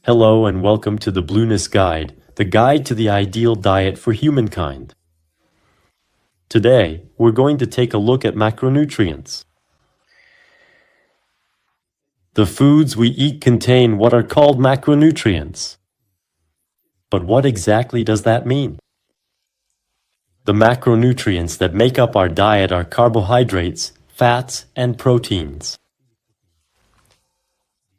Hello and welcome to the Blueness Guide, the guide to the ideal diet for humankind. Today, we're going to take a look at macronutrients. The foods we eat contain what are called macronutrients. But what exactly does that mean? The macronutrients that make up our diet are carbohydrates, fats, and proteins.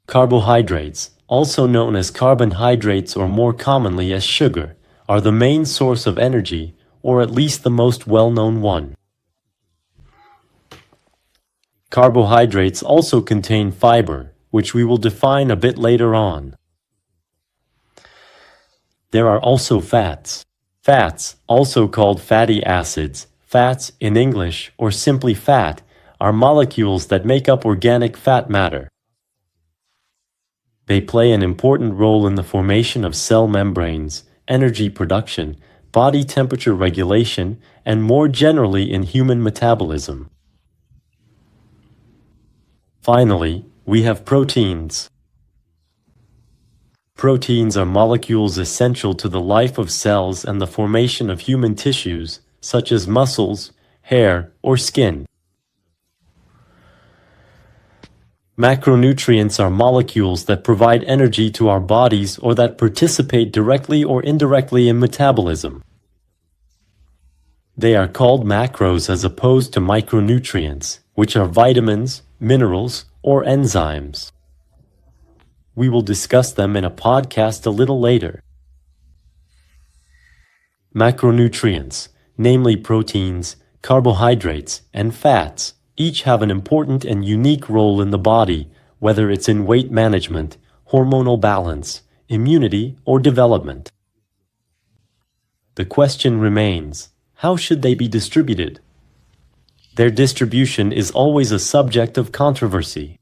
Carbohydrates, also known as carbohydrates or more commonly as sugar, are the main source of energy, or at least the most well-known one. Carbohydrates also contain fiber, which we will define a bit later on. There are also fats. Fats, also called fatty acids, fats in English, or simply fat, are molecules that make up organic fat matter. They play an important role in the formation of cell membranes, energy production, body temperature regulation, and more generally in human metabolism. Finally, we have proteins. Proteins are molecules essential to the life of cells and the formation of human tissues, such as muscles, hair, or skin. Macronutrients are molecules that provide energy to our bodies or that participate directly or indirectly in metabolism. They are called macros as opposed to micronutrients, which are vitamins, minerals, or enzymes. We will discuss them in a podcast a little later. Macronutrients, namely proteins, carbohydrates, and fats, each have an important and unique role in the body, whether it's in weight management, hormonal balance, immunity, or development. The question remains, how should they be distributed? Their distribution is always a subject of controversy.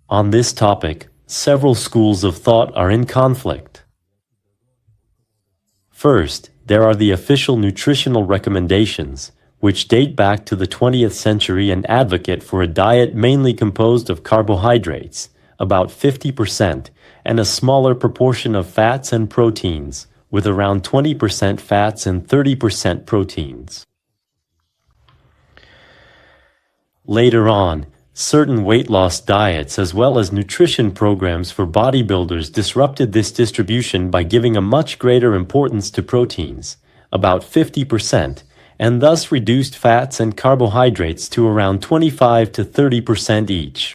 On this topic, several schools of thought are in conflict. First, there are the official nutritional recommendations, which date back to the 20th century and advocate for a diet mainly composed of carbohydrates, about 50%, and a smaller proportion of fats and proteins, with around 20% fats and 30% proteins. Later on, certain weight loss diets as well as nutrition programs for bodybuilders disrupted this distribution by giving a much greater importance to proteins, about 50%, and thus reduced fats and carbohydrates to around 25 to 30% each.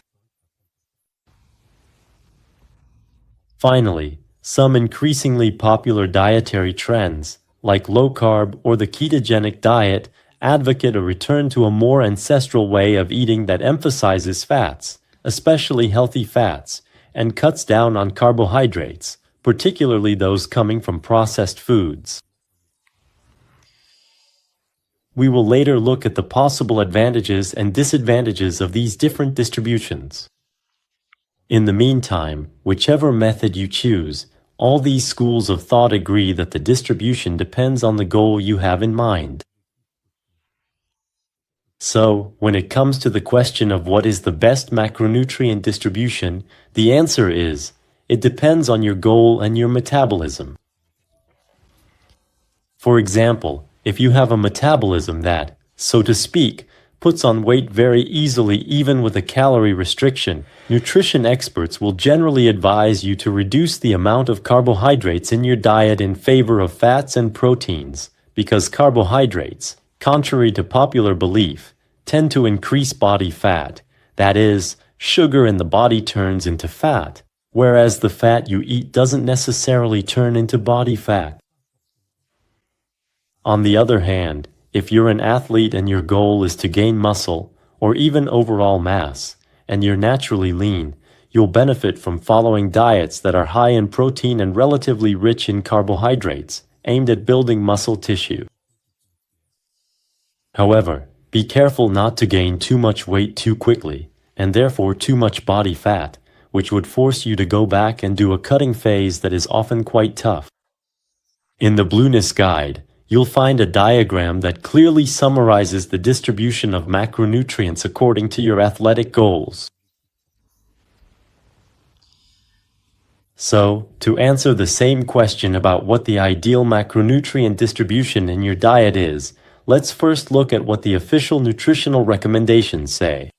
Finally, some increasingly popular dietary trends, like low-carb or the ketogenic diet, advocate a return to a more ancestral way of eating that emphasizes fats, especially healthy fats, and cuts down on carbohydrates, particularly those coming from processed foods. We will later look at the possible advantages and disadvantages of these different distributions. In the meantime, whichever method you choose, all these schools of thought agree that the distribution depends on the goal you have in mind. So, when it comes to the question of what is the best macronutrient distribution, the answer is, it depends on your goal and your metabolism. For example, if you have a metabolism that, so to speak, puts on weight very easily even with a calorie restriction, nutrition experts will generally advise you to reduce the amount of carbohydrates in your diet in favor of fats and proteins, because carbohydrates, contrary to popular belief, tend to increase body fat, that is, sugar in the body turns into fat, whereas the fat you eat doesn't necessarily turn into body fat. On the other hand, if you're an athlete and your goal is to gain muscle, or even overall mass, and you're naturally lean, you'll benefit from following diets that are high in protein and relatively rich in carbohydrates, aimed at building muscle tissue. However, be careful not to gain too much weight too quickly, and therefore too much body fat, which would force you to go back and do a cutting phase that is often quite tough. In the Blueness Guide, you'll find a diagram that clearly summarizes the distribution of macronutrients according to your athletic goals. So, to answer the same question about what the ideal macronutrient distribution in your diet is, let's first look at what the official nutritional recommendations say.